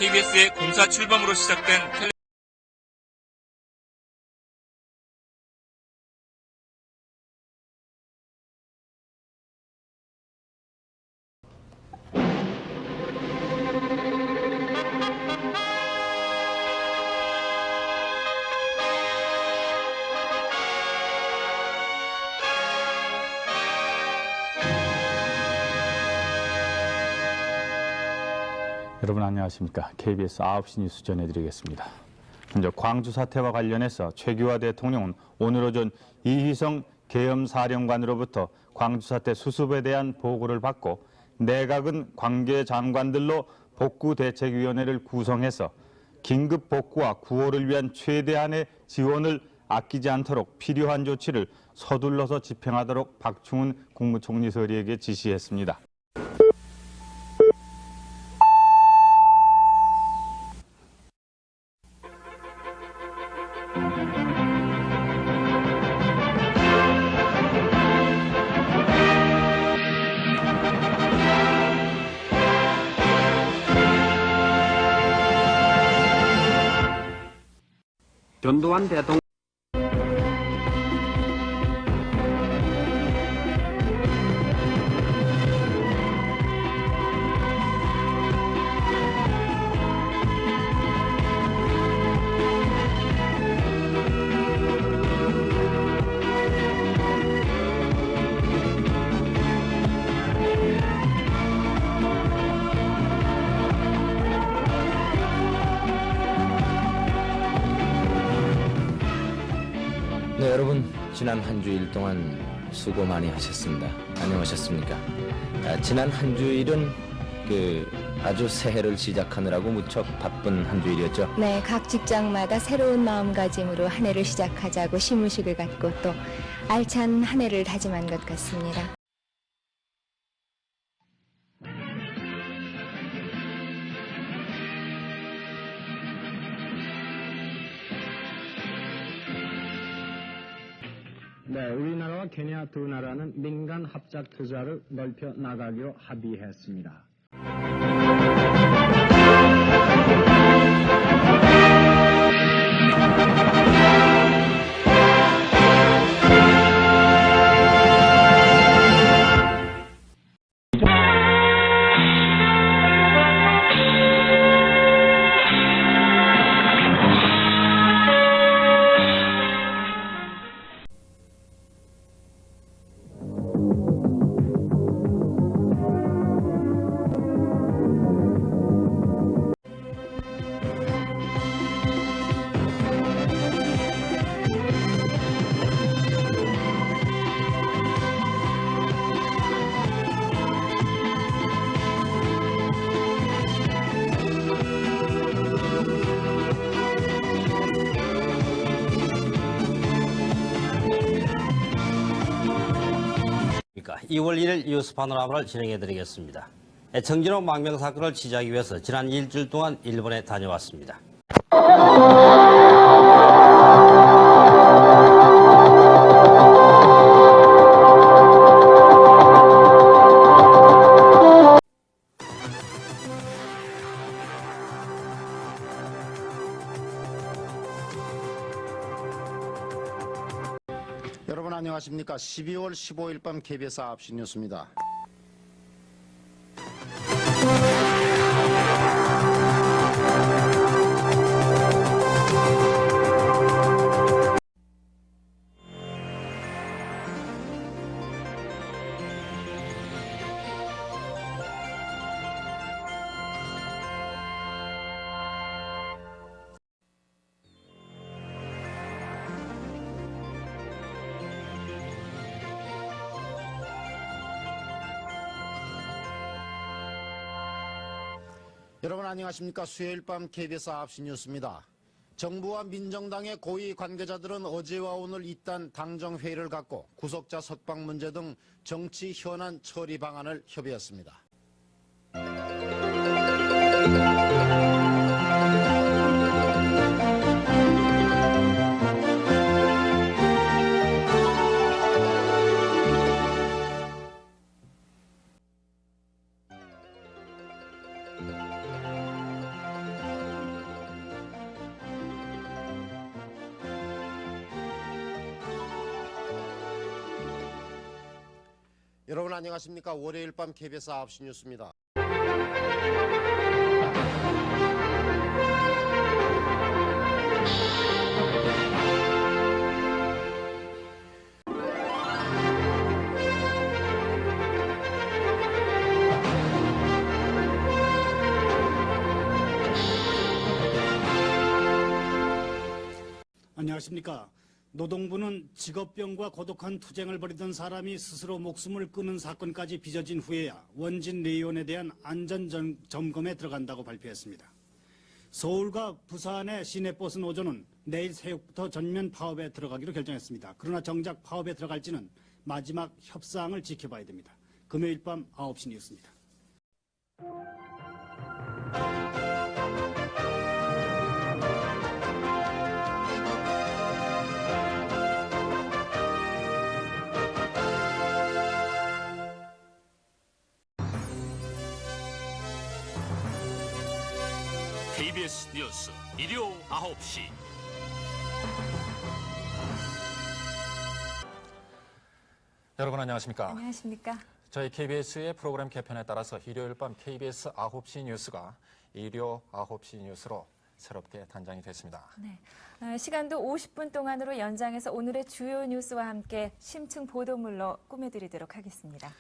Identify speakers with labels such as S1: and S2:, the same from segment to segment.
S1: KBS의 공사 출범으로 시작된
S2: 여러분 안녕하십니까. KBS 9시 뉴스 전해드리겠습니다. 먼저 광주 사태와 관련해서 최규하 대통령은 오늘 오전 이희성 계엄사령관으로부터 광주 사태 수습에 대한 보고를 받고 내각은 관계 장관들로 복구대책위원회를 구성해서 긴급 복구와 구호를 위한 최대한의 지원을 아끼지 않도록 필요한 조치를 서둘러서 집행하도록 박충훈 국무총리설의에게 지시했습니다.
S3: 전두환 대통령
S4: 네, 여러분 지난 한 주일 동안 수고 많이 하셨습니다. 안녕하셨습니까? 지난 한 주일은 아주 새해를 시작하느라고 무척 바쁜 한 주일이었죠.
S5: 네, 각 직장마다 새로운 마음가짐으로 한 해를 시작하자고 시무식을 갖고 또 알찬 한 해를 다짐한 것 같습니다.
S3: 네, 우리나라와 케냐 두 나라는 민간 합작 투자를 넓혀 나가기로 합의했습니다.
S6: 그러니까 2월 1일 뉴스 파노라마를 진행해드리겠습니다. 정진호 망명 사건을 취재하기 위해서 지난 일주일 동안 일본에 다녀왔습니다.
S7: 여러분 안녕하십니까. 12월 15일 밤 KBS 9시 뉴스입니다. 여러분 안녕하십니까. 수요일 밤 KBS 9시 뉴스입니다. 정부와 민정당의 고위 관계자들은 어제와 오늘 이딴 당정회의를 갖고 구속자 석방 문제 등 정치 현안 처리 방안을 협의했습니다. 여러분 안녕하십니까? 월요일 밤 KBS 9시 뉴스입니다.
S8: 안녕하십니까. 노동부는 직업병과 고독한 투쟁을 벌이던 사람이 스스로 목숨을 끊은 사건까지 빚어진 후에야 원진 레이온에 대한 안전 점검에 들어간다고 발표했습니다. 서울과 부산의 시내버스 노조는 내일 새벽부터 전면 파업에 들어가기로 결정했습니다. 그러나 정작 파업에 들어갈지는 마지막 협상을 지켜봐야 됩니다. 금요일 밤 9시 뉴스입니다.
S1: KBS 뉴스 일요 9시.
S9: 여러분 안녕하십니까?
S10: 안녕하십니까?
S9: 저희 KBS의 프로그램 개편에 따라서 일요일 밤 KBS 9시 뉴스가 일요 9시 뉴스로 새롭게 단장이 됐습니다.
S10: 네. 시간도 50분 동안으로 연장해서 오늘의 주요 뉴스와 함께 심층 보도물로 꾸며드리도록 하겠습니다.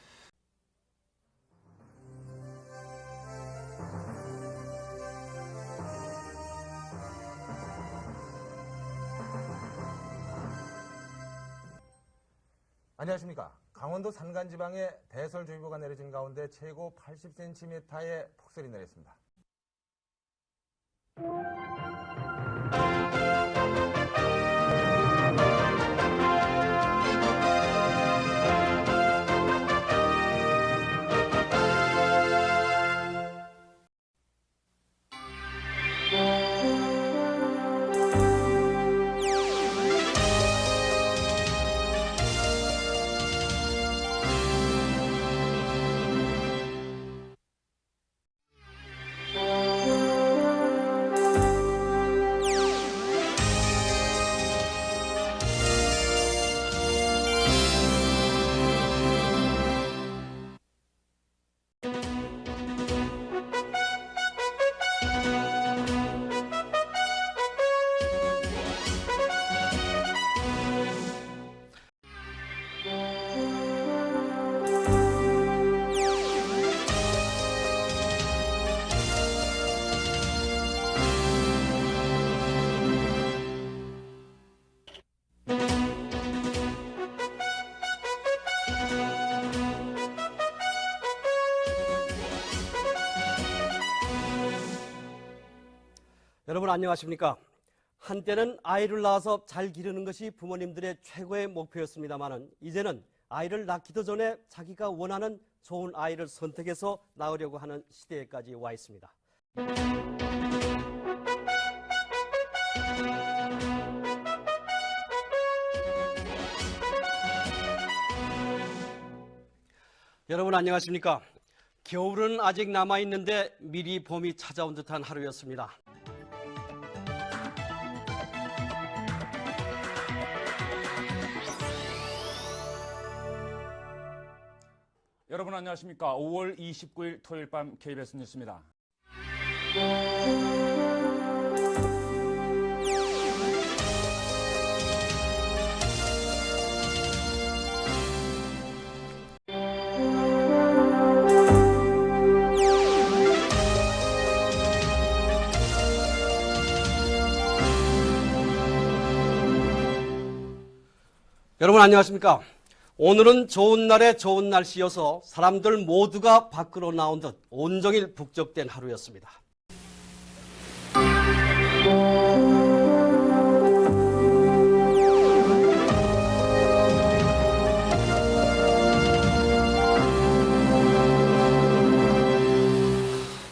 S11: 안녕하십니까. 강원도 산간지방에 대설주의보가 내려진 가운데 최고 80cm의 폭설이 내렸습니다.
S6: 여러분 안녕하십니까? 한때는 아이를 낳아서 잘 기르는 것이 부모님들의 최고의 목표였습니다마는 이제는 아이를 낳기도 전에 자기가 원하는 좋은 아이를 선택해서 낳으려고 하는 시대에까지 와 있습니다. 여러분 안녕하십니까? 겨울은 아직 남아있는데 미리 봄이 찾아온 듯한 하루였습니다.
S12: 여러분 안녕하십니까? 5월 29일 토요일 밤 KBS 뉴스입니다.
S6: 여러분 안녕하십니까? 오늘은 좋은 날에 좋은 날씨여서 사람들 모두가 밖으로 나온 듯 온종일 북적된 하루였습니다.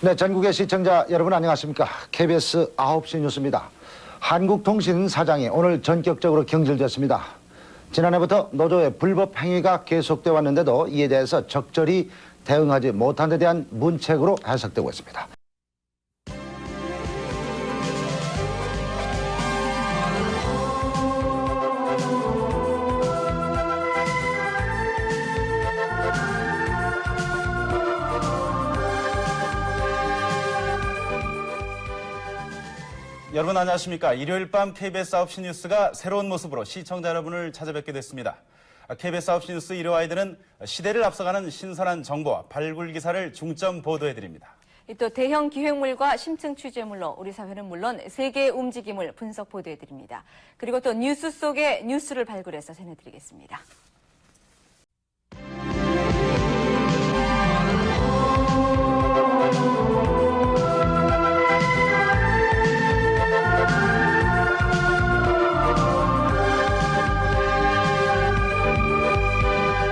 S13: 네, 전국의 시청자 여러분 안녕하십니까? KBS 9시 뉴스입니다. 한국통신 사장이 오늘 전격적으로 경질됐습니다. 지난해부터 노조의 불법 행위가 계속돼 왔는데도 이에 대해서 적절히 대응하지 못한 데 대한 문책으로 해석되고 있습니다.
S2: 여러분 안녕하십니까. 일요일 밤 KBS 9시 뉴스가 새로운 모습으로 시청자 여러분을 찾아뵙게 됐습니다. KBS 9시 뉴스 일요 와이드는 시대를 앞서가는 신선한 정보와 발굴 기사를 중점 보도해드립니다.
S14: 또 대형 기획물과 심층 취재물로 우리 사회는 물론 세계의 움직임을 분석 보도해드립니다. 그리고 또 뉴스 속의 뉴스를 발굴해서 전해드리겠습니다.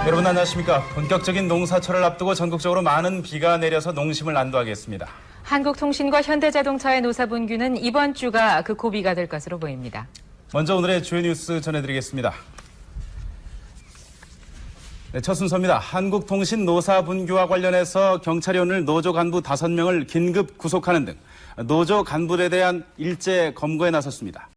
S2: 여러분 안녕하십니까. 본격적인 농사철을 앞두고 전국적으로 많은 비가 내려서 농심을 안도하게 했습니다.
S15: 한국통신과 현대자동차의 노사분규는 이번 주가 그 고비가 될 것으로 보입니다.
S2: 먼저 오늘의 주요 뉴스 전해드리겠습니다. 네, 첫 순서입니다. 한국통신 노사분규와 관련해서 경찰이 오늘 노조 간부 5명을 긴급 구속하는 등 노조 간부에 대한 일제 검거에 나섰습니다.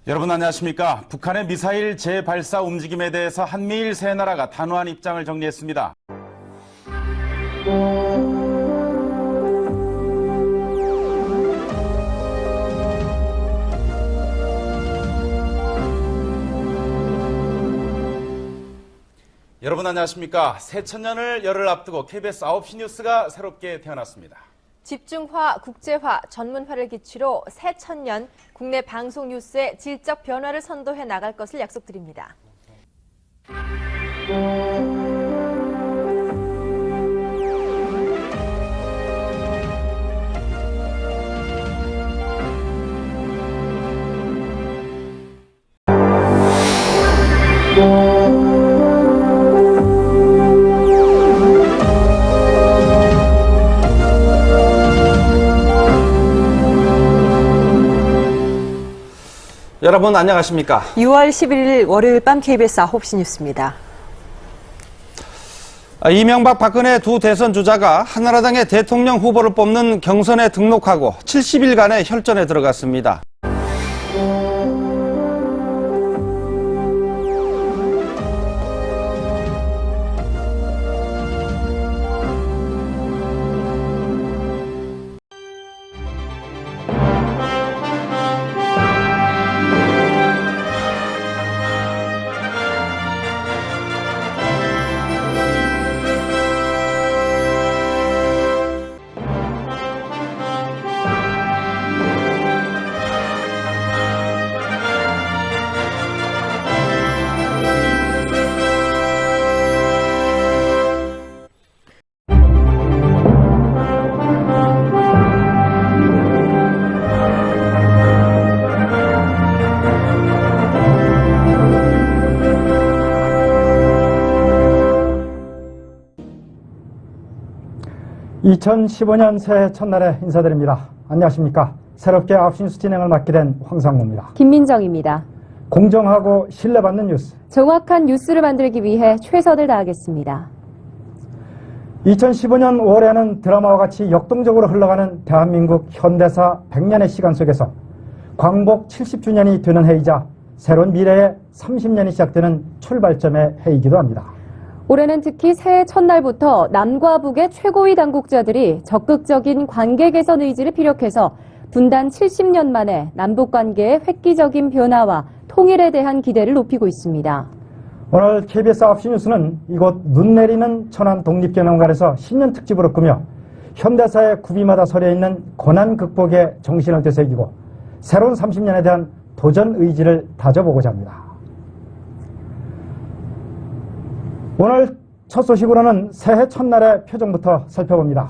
S2: 여러분 안녕하십니까. 북한의 미사일 재발사 움직임에 대해서 한미일 세 나라가 단호한 입장을 정리했습니다. 여러분 안녕하십니까. 새천년을 열흘 앞두고 KBS 9시 뉴스가 새롭게 태어났습니다.
S16: 집중화, 국제화, 전문화를 기치로 새천년 국내 방송 뉴스의 질적 변화를 선도해 나갈 것을 약속드립니다.
S17: 여러분 안녕하십니까.
S18: 6월 11일 월요일 밤 KBS 9시 뉴스입니다.
S17: 이명박 박근혜 두 대선 주자가 한나라당의 대통령 후보를 뽑는 경선에 등록하고 70일간의 혈전에 들어갔습니다.
S19: (2015년) 새해 첫날에 인사드립니다. 안녕하십니까. 새롭게 9시 뉴스 진행을 맡게 된 황상무입니다.
S20: 김민정입니다.
S19: 공정하고 신뢰받는 뉴스,
S20: 정확한 뉴스를 만들기 위해 최선을 다하겠습니다.
S19: 2015년 5월에는 드라마와 같이 역동적으로 흘러가는 대한민국 현대사 100년의 시간 속에서 광복 70주년이 되는 해이자 새로운 미래의 30년이 시작되는 출발점의 해이기도 합니다.
S20: 올해는 특히 새해 첫날부터 남과 북의 최고위 당국자들이 적극적인 관계 개선 의지를 피력해서 분단 70년 만에 남북관계의 획기적인 변화와 통일에 대한 기대를 높이고 있습니다.
S19: 오늘 KBS 9시 뉴스는 이곳 눈 내리는 천안 독립기념관에서 신년 특집으로 꾸며 현대사의 구비마다 서려있는 고난 극복의 정신을 되새기고 새로운 30년에 대한 도전 의지를 다져보고자 합니다. 오늘 첫 소식으로는 새해 첫날의 표정부터 살펴봅니다.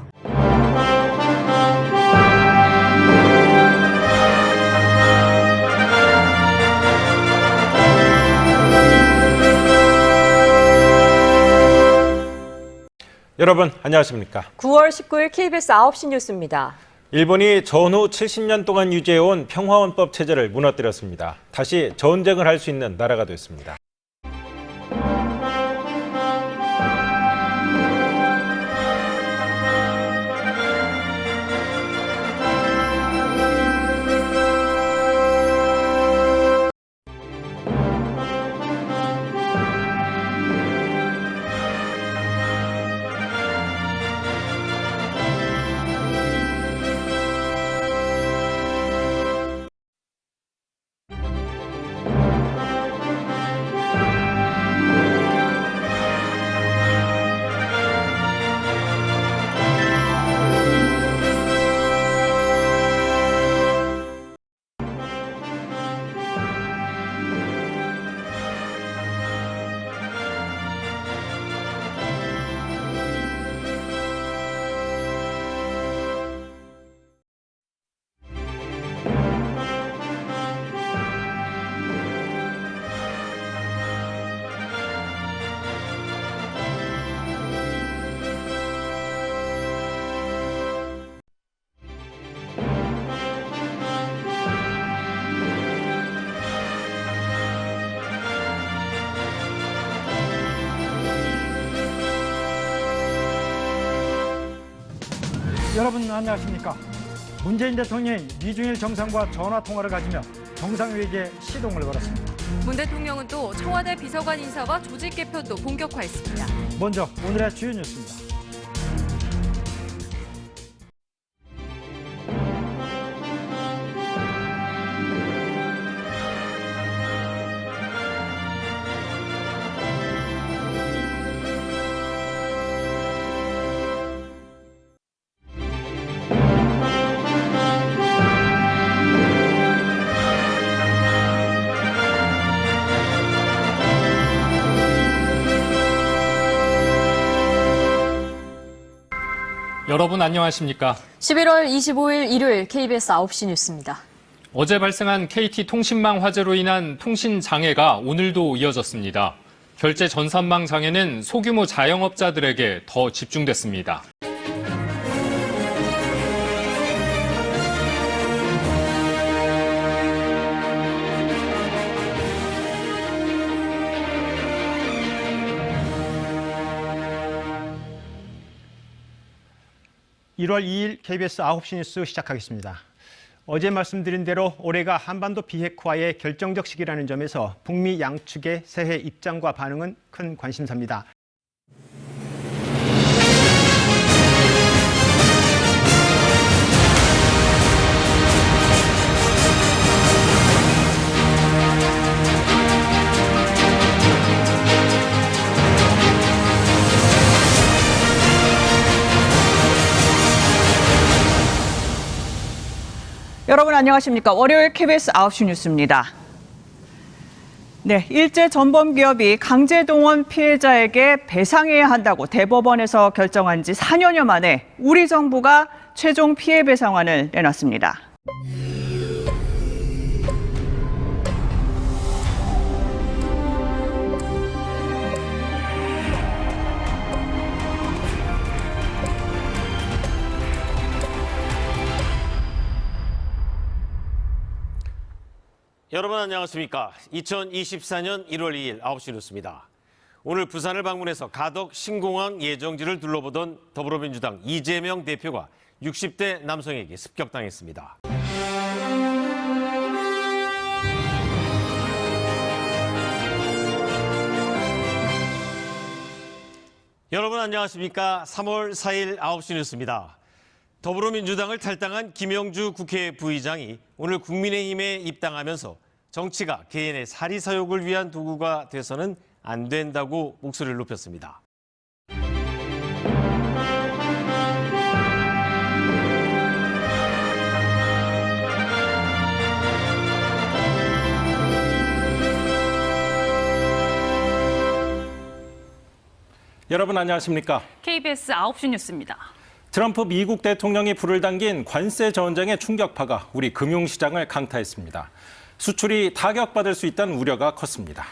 S21: 여러분 안녕하십니까?
S18: 9월 19일 KBS 9시 뉴스입니다.
S21: 일본이 전후 70년 동안 유지해온 평화헌법 체제를 무너뜨렸습니다. 다시 전쟁을 할 수 있는 나라가 됐습니다.
S19: 여러분 안녕하십니까? 문재인 대통령이 미중일 정상과 전화 통화를 가지며 정상회의에 시동을 걸었습니다.
S22: 문 대통령은 또 청와대 비서관 인사와 조직 개편도 본격화했습니다.
S19: 먼저 오늘의 주요 뉴스입니다.
S23: 여러분 안녕하십니까?
S22: 11월 25일 일요일 KBS 9시 뉴스입니다.
S23: 어제 발생한 KT 통신망 화재로 인한 통신 장애가 오늘도 이어졌습니다. 결제 전산망 장애는 소규모 자영업자들에게 더 집중됐습니다.
S24: (1월 2일) KBS 9시 뉴스 시작하겠습니다. 어제 말씀드린 대로 올해가 한반도 비핵화의 결정적 시기라는 점에서 북미 양측의 새해 입장과 반응은 큰 관심사입니다.
S25: 여러분 안녕하십니까? 월요일 KBS 9시 뉴스입니다. 네, 일제 전범 기업이 강제동원 피해자에게 배상해야 한다고 대법원에서 결정한 지 4년여 만에 우리 정부가 최종 피해 배상안을 내놨습니다.
S26: 여러분 안녕하십니까? 2024년 1월 2일 9시 뉴스입니다. 오늘 부산을 방문해서 가덕 신공항 예정지를 둘러보던 더불어민주당 이재명 대표가 60대 남성에게 습격당했습니다. 여러분 안녕하십니까? 3월 4일 9시 뉴스입니다. 더불어민주당을 탈당한 김영주 국회 부의장이 오늘 국민의힘에 입당하면서 정치가 개인의 사리사욕을 위한 도구가 돼서는 안 된다고 목소리를 높였습니다.
S21: 여러분 안녕하십니까?
S22: KBS 9시 뉴스입니다.
S21: 트럼프 미국 대통령이 불을 당긴 관세 전쟁의 충격파가 우리 금융시장을 강타했습니다. 수출이 타격받을 수 있다는 우려가 컸습니다.